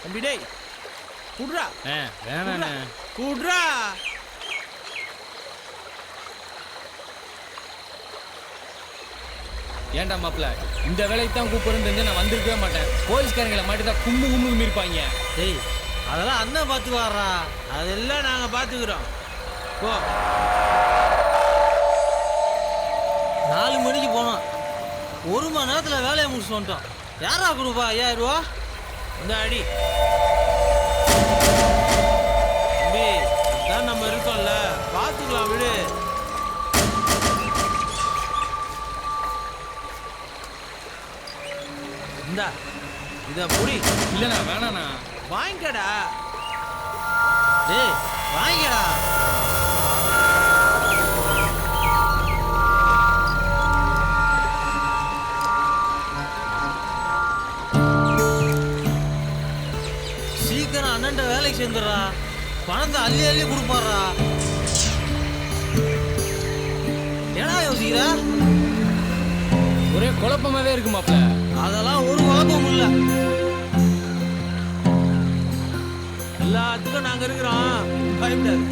தம்பி டேய் குடுறா. வேணாண்ணே குடுறா. ஏன்டா மாப்பிள்ள இந்த வேலைக்கு தான் கூப்பிடுறது நான் வந்திருக்கவே மாட்டேன். போலீஸ்காரங்களை மாட்டி தான் கும்பு இருப்பாங்க. டேய் அதெல்லாம் அண்ணன் பார்த்துக்குவாரா, அதெல்லாம் நாங்கள் பார்த்துக்குறோம். போ. 4 மணிக்கு போனோம், 1 மணி நேரத்தில் வேலையை முடிச்சுட்டு வந்துட்டோம். யாரா கொடுப்பா 5000 ரூபா? இந்த அடி தம்பி, அதான் நம்ம இருக்கோம்ல, பார்த்துக்கலாம் விடு. இந்தா இதை புடி. இல்லைண்ணா வேணாண்ணா. வாங்கிக்கடா. டேய் வாங்கிக்கடா. சீக்கிரம் அண்ணன்ட்ட வேலைக்கு சேர்ந்துடுறா, பணத்தை அள்ளி அள்ளி கொடுப்பாடுறா. ஏன்னா யோசிக்கிற? ஒரே குழப்பமாவே இருக்கு மாப்பிள்ள. அதெல்லாம் ஒரு குழப்பமும் இல்லை, எல்லாத்துக்கும் நாங்க இருக்கிறோம், பயப்படாது.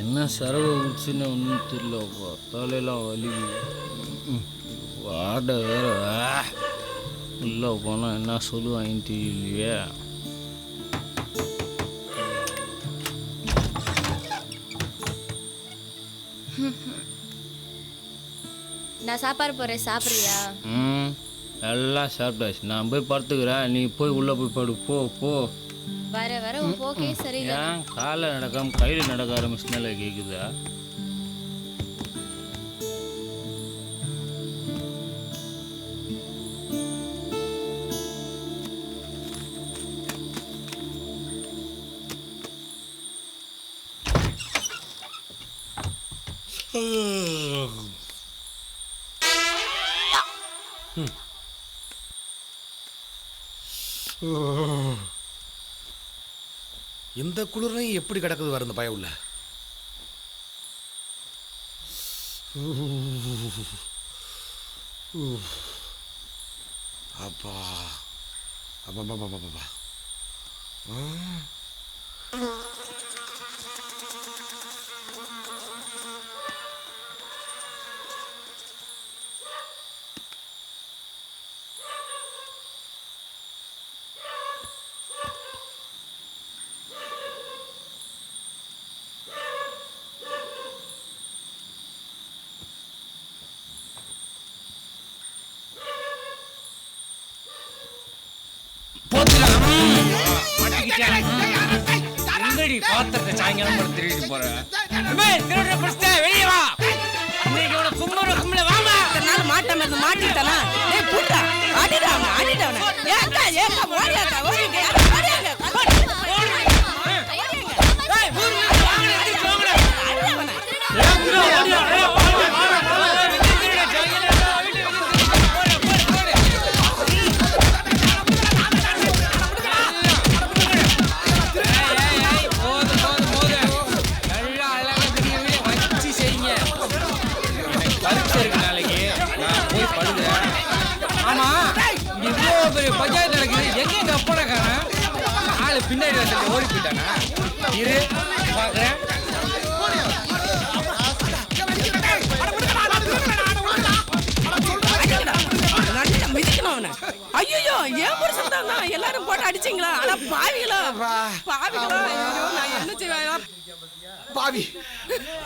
என்ன சரவை குடிச்சுன்னு ஒன்றும் தெரியல. தலையெல்லாம் வலி, வாடை வேற. உள்ளே போனால் என்ன சொல்லுவாங்கன்னு தெரியலையே. நான் சாப்பாடு போகிறேன், சாப்பிட்றியா? எல்லாம் சாப்பிட்டாச்சு, நான் போய் படுத்துக்கிறேன், நீ போய் உள்ளே போய் படு. போ போ. வர வர உன் போக்கே சரியில்லை. ஏன் காலில் நடக்காம கையில் நடக்க ஆரம்பிச்சுனால கேட்குதா? இந்த குளிரையும் எப்படி கிடக்குது வர இந்த பய உள்ள. அப்பா அப்பா பாத்திரத்தை சாயங்காலம் திருடிட்டு போறேன். வெளியே வா. இன்னைக்கு கும்பல கும்பல வாமா. மாட்டாம இருந்து மாட்டிட்டானா? ஏய் புட்டா ஆடிடாவனா ஆடிடாவனா. ஏக்கா ஏக்கா ஓடியாக்கா ஓடிங்க ஓடியாங்க. ஏய் ஊர்ல வாங்க எடுத்து போங்கடா. ஆடிடாவனா. பஞ்சாயத்து நடக்குது, எங்க அப்பட காணோம்? ஆளு பின்னாடி வந்து ஓடி போயிட்டானா? இரு பாக்குறேன். ஐயோ ஏன் புருஷன் தான் எல்லாரும் போட்டு அடிச்சிங்களா? ஆனா பாவிகளா பாவிகளா, நான் என்ன செய்வேன்? பாவி,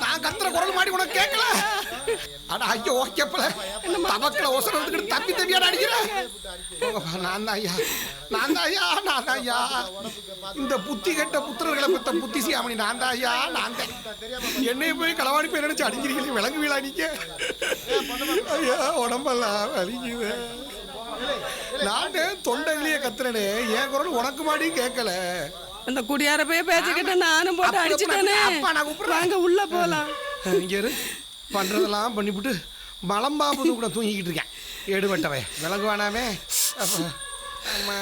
நான் கத்துற குரல் மாடி உனக்கு கேட்கல. அட ஐயோ ஓகேப்பல, தமக்கல ஒசரம் எடுத்துக்கிட்டு தப்பி தப்பியாட அடிக்கிறேன். நான் தான் ஐயா இந்த புத்தி கெட்ட புத்திரர்களை பத்த புத்திசி அவனி நான் தான் ஐயா. நான் தான் என்னைய போய் களவாடி போய் நினைச்சு அடிக்கிறீங்களே, விலங்கு வீழா நீங்க. ஐயா உடம்பெல்லாம் வலிக்குது. நானே தொண்டையிலேயே கத்துறேனே, என் குரல் உனக்கு மாடி கேட்கல. அந்த குடியார போய் பேச்சுக்கிட்ட நானும் போட்டு அடிச்சுட்டேனே. அப்பா, நான் கூப்பிடுறேன். வாங்க உள்ள போலாம். இங்க இரு. பண்றதெல்லாம் பண்ணிவிட்டு மலம்பாம்பு கூட தூங்கிக்கிட்டு இருக்கேன். எடுபட்டவை விலங்கு வேணாமே. அப்பா, அம்மா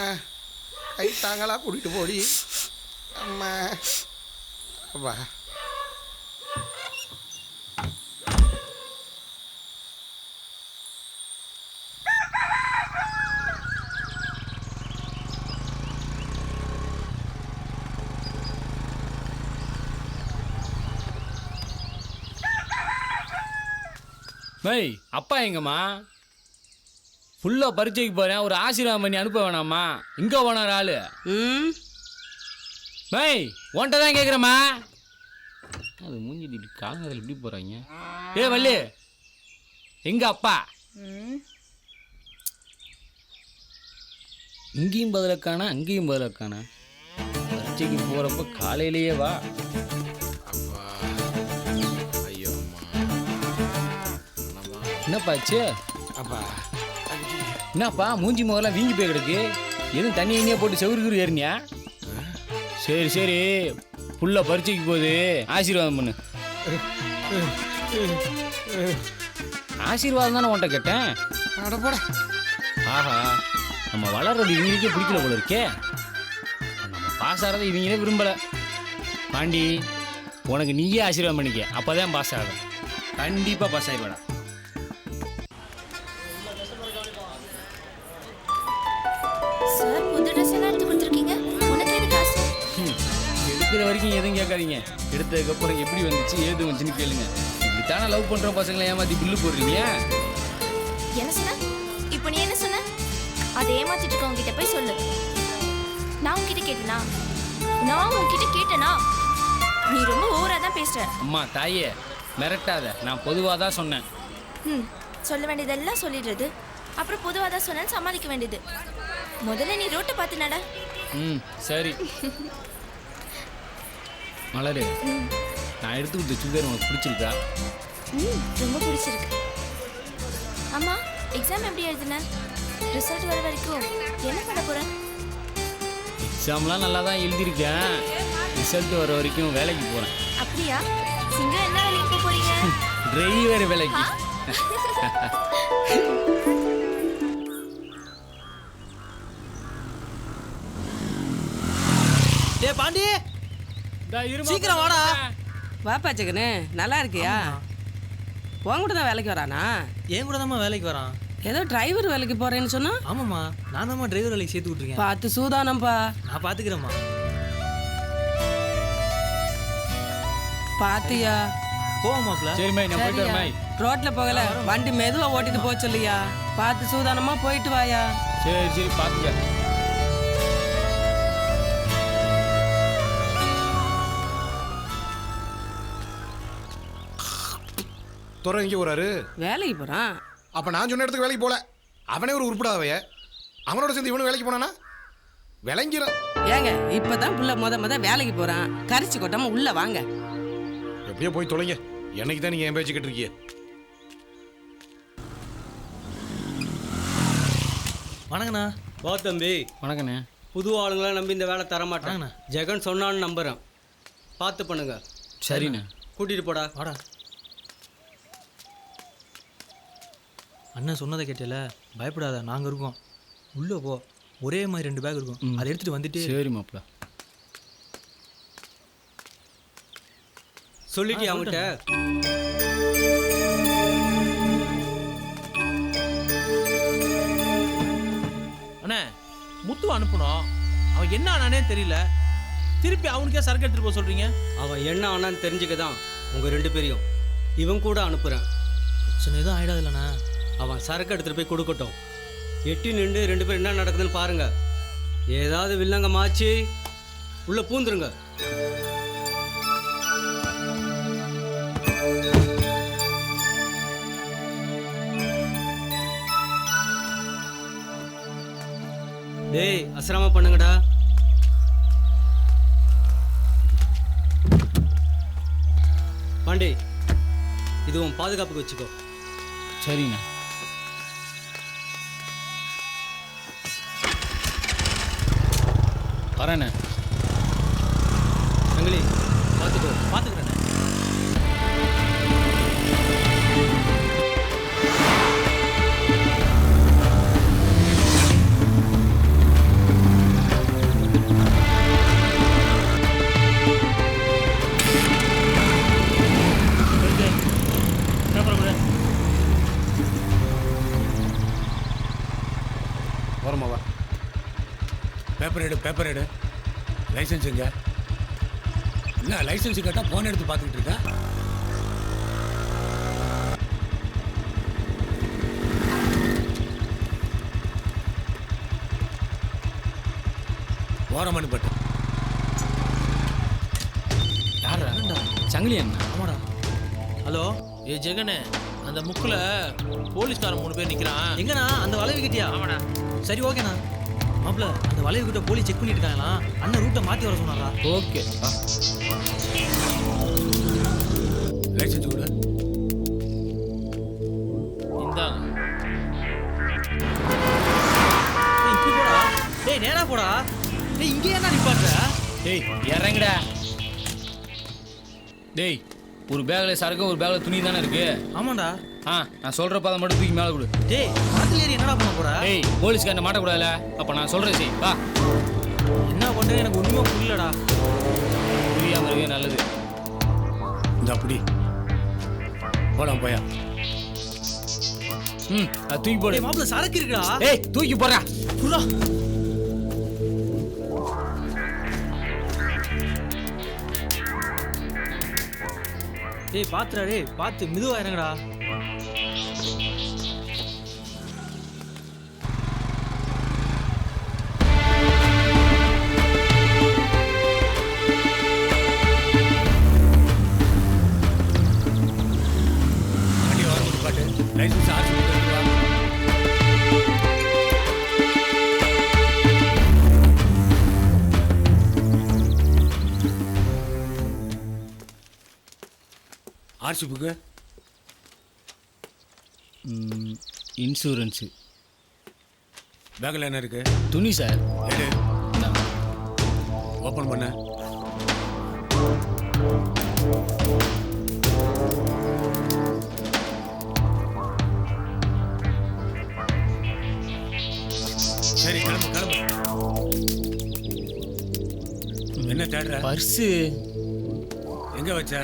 கை தாங்களா கூட்டிட்டு போடி. அம்மா அப்பா. மை அப்பா எங்கம்மா? ஃபுல்லாக பரீட்சைக்கு போகிறேன், ஒரு ஆசீர்வாதம் பண்ணி அனுப்ப வேணாம்மா? இங்கே போனார் ஆளு. மை உன்ட்ட தான் கேட்குறேம்மா. அது மூஞ்சிட்டு காலங்கத்தில் எப்படி போகிறாங்க? ஏ வள்ளி, எங்க அப்பா? இங்கேயும் பதிலக்கானா அங்கேயும் பதிலக்கானா. பரீட்சைக்கு போகிறப்ப காலையிலேயே வா. என்னப்பாச்சு? அப்பா என்னப்பா மூஞ்சி முகலாம் வீங்கி போய் கிடக்கு? எதுவும் தண்ணி எண்ணெயே போட்டு செவருக்கு ஏறினியா? சரி சரி, புள்ள பரீட்சைக்கு போகுது, ஆசீர்வாதம் பண்ணு. ஆசீர்வாதம் தானே உன்ட்ட கேட்டேன். அட ஆஹா, நம்ம வளர்றது இவங்களுக்கே பிடிக்கல போல இருக்கே. நம்ம பாஸ் ஆகிறத இவங்களே விரும்பலை. பாண்டி, உனக்கு நீயே ஆசீர்வாதம் பண்ணிக்க, அப்போ தான் பாஸ் ஆகும். கண்டிப்பாக பாஸ் ஆகிடுவேடா. சார் புது ட்ரெஸ் எல்லாம் எடுத்து கொடுத்துருக்கீங்க. உனக்கு எது காசு? எடுக்கிற வரைக்கும் எதுவும் கேட்காதீங்க. எடுத்ததுக்கப்புறம் எப்படி வந்துச்சு ஏது வந்துச்சுன்னு கேளுங்க. இப்படித்தானே லவ் பண்ணுற பசங்களை ஏமாற்றி பில்லு போடுறீங்க. என்ன சொன்ன? இப்போ நீ என்ன சொன்ன? அதை ஏமாத்திட்டு இருக்க உங்ககிட்ட போய் சொல்லு. நான் உங்ககிட்ட கேட்டேனா? நான் உங்ககிட்ட கேட்டேனா? நீ ரொம்ப ஓவரா தான் பேசுற. அம்மா தாயே மிரட்டாத, நான் பொதுவாக தான் சொன்னேன். சொல்ல வேண்டியதெல்லாம் சொல்லிடுறது, அப்புறம் பொதுவாக தான் சொன்னேன்னு சமாளிக்க வேண்டியது. முதல்ல நீ ரோட்டை பார்த்து நட. சரி மலரு, நான் எடுத்து கொடுத்த சுடிதார் உனக்கு பிடிச்சிருக்கா? ரொம்ப பிடிச்சிருக்கு. அம்மா, எக்ஸாம் எப்படி எழுதுன? ரிசல்ட் வர வரைக்கும் என்ன பண்ண போற? எக்ஸாம்லாம் நல்லா தான் எழுதியிருக்கேன். ரிசல்ட் வர வரைக்கும் வேலைக்கு போகிறேன். அப்படியா? சிங்கம் என்ன வேலைக்கு போக போறீங்க? டிரைவர் வேலைக்கு. டேய் பாண்டி, சீக்கிரம் வாடா. வாப்பா ஜெகனு, நல்லா இருக்கியா? உன் கூட தான் வேலைக்கு வரானா? என் கூட தான்மா வேலைக்கு வரான். ஏதோ டிரைவர் வேலைக்கு போறேன்னு சொன்னா? ஆமாம்மா, நான் தான்மா டிரைவர் வேலைக்கு சேர்த்து விட்டுருக்கேன். பார்த்து சூதானம்பா. நான் பார்த்துக்கிறேம்மா. பாத்தியா? போவோமாப்ல. சரிம்மா, நான் போயிட்டு வரேன். ரோட்ல போகல, வண்டி மெதுவா ஓட்டிட்டு போக சொல்லியா. பார்த்து சூதானமா போயிட்டு வாயா. சரி சரி, பார்த்துக்க. துறை எங்கே போறாரு? வேலைக்கு போறான். அப்ப நான் சொன்ன இடத்துக்கு வேலைக்கு போல. அவனே ஒரு உருப்படாவைய. அவனோட சேர்ந்து இவனு வேலைக்கு போனானா விளங்கிறான். ஏங்க இப்பதான் புள்ள முத வேலைக்கு போறான். கரிச்சு கொட்டாம உள்ள வாங்க. எப்படியோ போய் தொலைங்க. என்னைக்கு தான் நீங்க என் பேச்சு கேட்டிருக்கீங்க. வணக்கண்ணா. வா தம்பி. வணக்கண்ணே. புது ஆளுங்களாம் நம்பி இந்த வேலை தர மாட்டாங்க. வாங்கண்ணா. ஜெகன் சொன்னான்னு நம்புறேன். பார்த்து பண்ணுங்க. சரிண்ணே. கூட்டிட்டு போடா. வாடா. அண்ணன் சொன்னதை கேட்டல, பயப்படாத, நாங்கள் இருக்கோம். உள்ளே போ. ஒரே மாதிரி 2 பேக் இருக்கும், அதை எடுத்துகிட்டு வந்துட்டு. சரி மாப்பிள்ள. சொல்லிட்டு அவங்ககிட்ட? அண்ணே, முத்து அனுப்பணும். அவன் என்ன ஆனானே தெரியல. திருப்பி அவனுக்கே சரக்கு எடுத்துட்டு போக சொல்றீங்க. அவன் என்ன ஆனான்னு தெரிஞ்சுக்க தான் உங்க 2 பேரையும் இவன் கூட அனுப்புறேன். பிரச்சனை எதுவும் ஆயிடாது இல்லைண்ணா. அவன் சரக்கு எடுத்துட்டு போய் கொடுக்கட்டும். எட்டி நின்று 2 பேரும் என்ன நடக்குதுன்னு பாருங்க. ஏதாவது வில்லங்க மாச்சு உள்ள பூந்துருங்க. டேய், அசராம பண்ணுங்கடா. பாண்டி, இது உன் பாதுகாப்புக்கு வச்சுக்கோ. சரிண்ணே. வரேண்ணே. சங்கிலி பார்த்துக்கோ. பார்த்துக்கிறேண்ணே. வரமாவா பேப்பர் எடு லைசன்ஸ் எங்க? என்ன லைசன்ஸ் கேட்டால் ஃபோன் எடுத்து பார்த்துக்கிட்டு இருக்கா? ஓரமணி பட்டு யாரா? சங்கிலி அண்ணா. ஆமாடா. ஹலோ ஏ ஜெகனே, அந்த முக்கில் போலீஸ்காரன் 3 பேர் நிற்கிறான். எங்கண்ணா அந்த வளைவுக்கிட்டியா? ஆமாடா. சரி ஓகேண்ணா. மாப்பிள்ள அந்த வளைவுக்கிட்ட போலீஸ் செக் பண்ணிட்டு இருக்காங்களா? அண்ணன் ரூட்டை மாற்றி வர சொன்னாரா? ஓகே. லைசன்ஸ் கொடு. இந்தாங்க. டேய் இப்படி போடா. டேய் நேரா போடா. டேய் இங்கே என்ன நிப்பாட்டுற? டேய் இறங்குடா. டேய் ஒரு பேக்கில் சரக்கு ஒரு பேக்கில் துணி தானே இருக்கு. ஆமாண்டா. நான் சொல்கிற பதம் மட்டும் தூக்கி மேலே கொடு. டேய் மரத்துல ஏறி என்னடா பண்ண போற? டேய் போலீஸ்காரனை மாட்டக்கூடாதுல. அப்போ நான் சொல்கிறேன் சரி வா. என்ன பண்றேன்னு எனக்கு ஒண்ணுமே புரியலடா. புரியாமல் இருக்கே நல்லது. இந்த அப்படி போலாம் போயா. அது தூக்கி போடு. டேய் மாப்பிள்ள சரக்கு இருக்குடா. ஏய் தூக்கி போடுறா. புறா. டேய் பாத்துடா. டேய் பாத்து மெதுவா இறங்குடா. வண்டி ஓரமணி பாட்டு லைசன்ஸ் ஆர்சி வா. ஆர்சி புக்கு இன்சூரன்ஸு பேக்கில் என்ன இருக்கு? துணி சார். எடு இந்தாங்க. ஓப்பன் பண்ண. சரி கிளம்பு. என்ன தேடுற? பர்ஸு. எங்க வச்ச?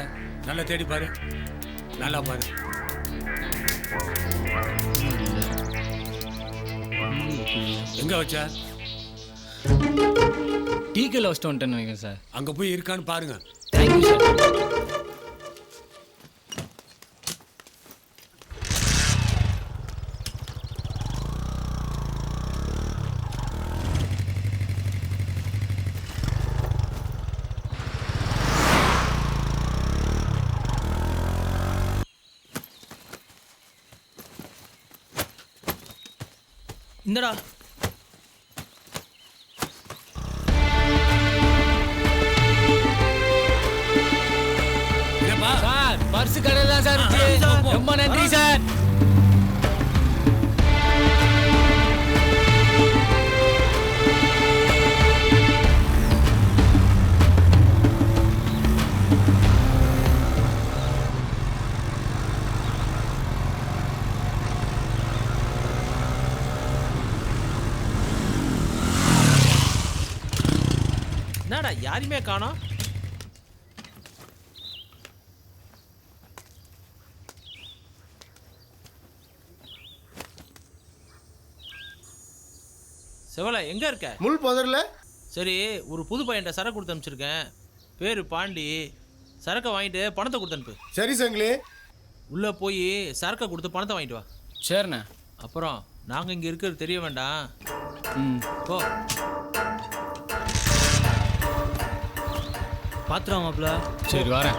நல்லா தேடி பாரு. நல்லா பாரு. எங்க வச்ச? டீக்கல் வச்சுட்டு வந்துட்டேன்னு நினைக்கிறேன் சார். அங்க போய் இருக்கான்னு பாருங்க. Thank you sir. இந்தடா. என்னப்பா? சார் பர்ஸு கடையில் தான் சார் இருக்கு. ரொம்ப நன்றி சார். என்னடா யாரையுமே காணோம். செவலை எங்க இருக்க? முள் புதர்ல. சரி ஒரு புது பையன்ட்ட சரக்கு கொடுத்து அனுப்பிச்சிருக்கேன். பேரு பாண்டி. சரக்கை வாங்கிட்டு பணத்தை கொடுத்து அனுப்பு. சரி சங்கிலி. உள்ளே போய் சரக்கை கொடுத்து பணத்தை வாங்கிட்டு வா. சரிண்ணே. அப்புறம் நாங்கள் இங்கே இருக்கிறது தெரிய வேண்டாம். போ. பாத்துடா மாப்பிள்ள. சரி வரேன்.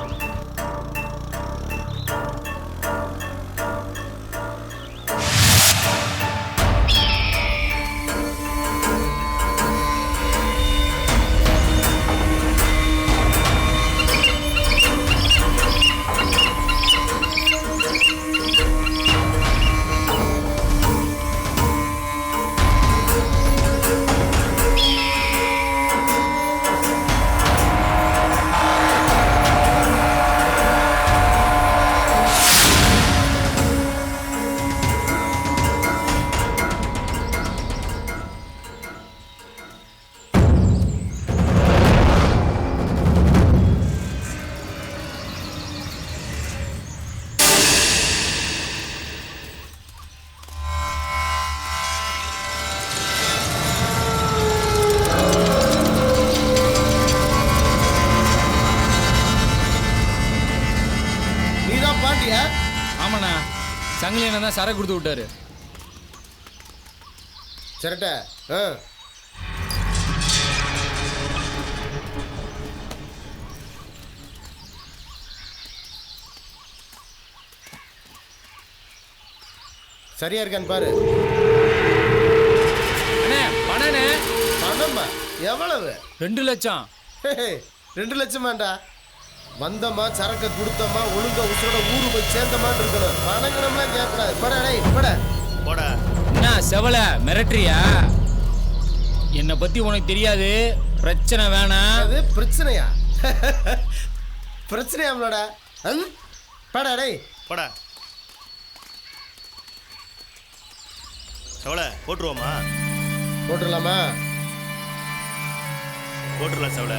தான் சரக்கு கொடுத்து விட்டாரு. சரிட்ட சரியா இருக்கான்னு பாரு. அண்ணே பணண்ணே. பணமா எவ்வளவு? 2 லட்சம். 2 லட்சமாண்டா. வந்தமா சரக்கு கொடுத்தமா ஒழுங்கா உசுரோட ஊரு போய் சேர்ந்தமான்னு இருக்கணும். பணங்கணம்லாம் கேட்கக்கூடாது. போட என்ன செவல மிரட்டுறியா? என்னை பத்தி உனக்கு தெரியாது. பிரச்சனை வேணாம். அது பிரச்சனையா? பிரச்சனையாம்லடா. படா டேய் போடா. செவல போட்டுருவோமா? போட்டுடலாமா? போட்டுடலாம் செவல.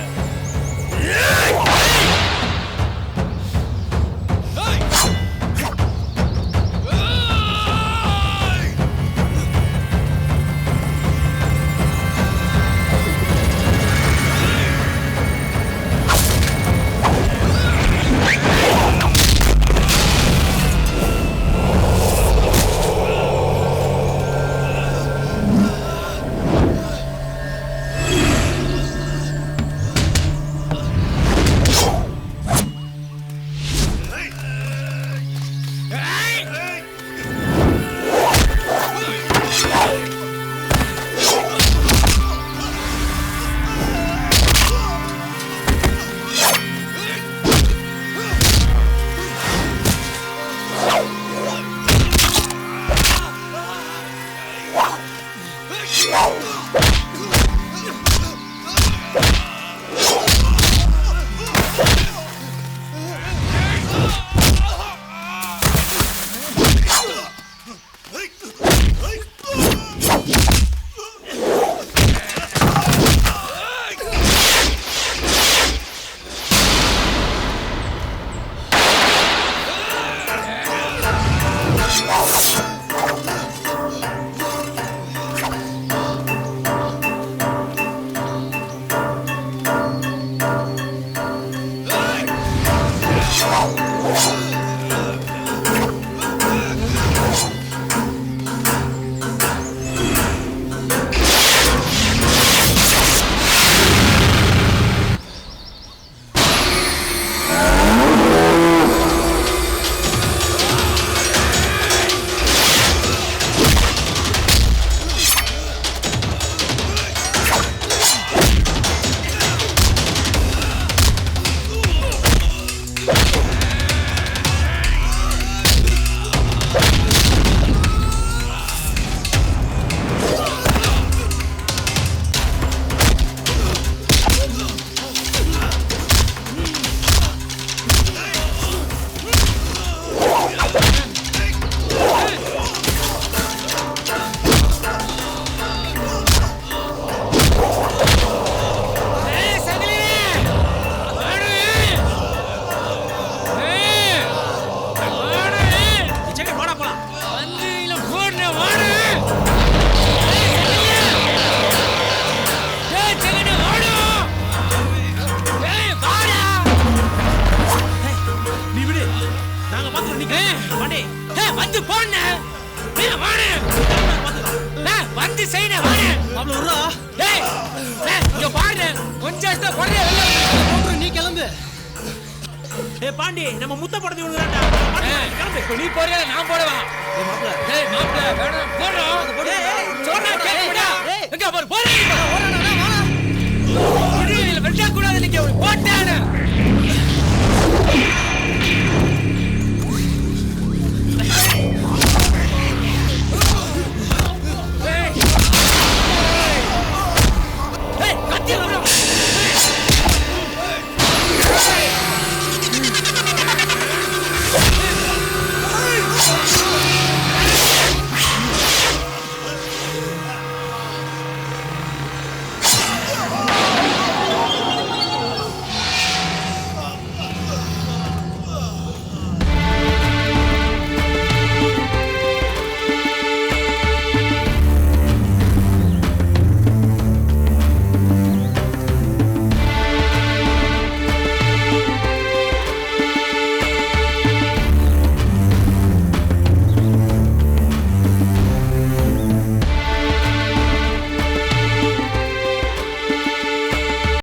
நீ கிளம்பு. பாண்டி நம்ம முத்த படத்தை விடுறாடா. நீ போறியா நான் போடுவா. மாப்பிள்ள வேணாம் போடுறோம்.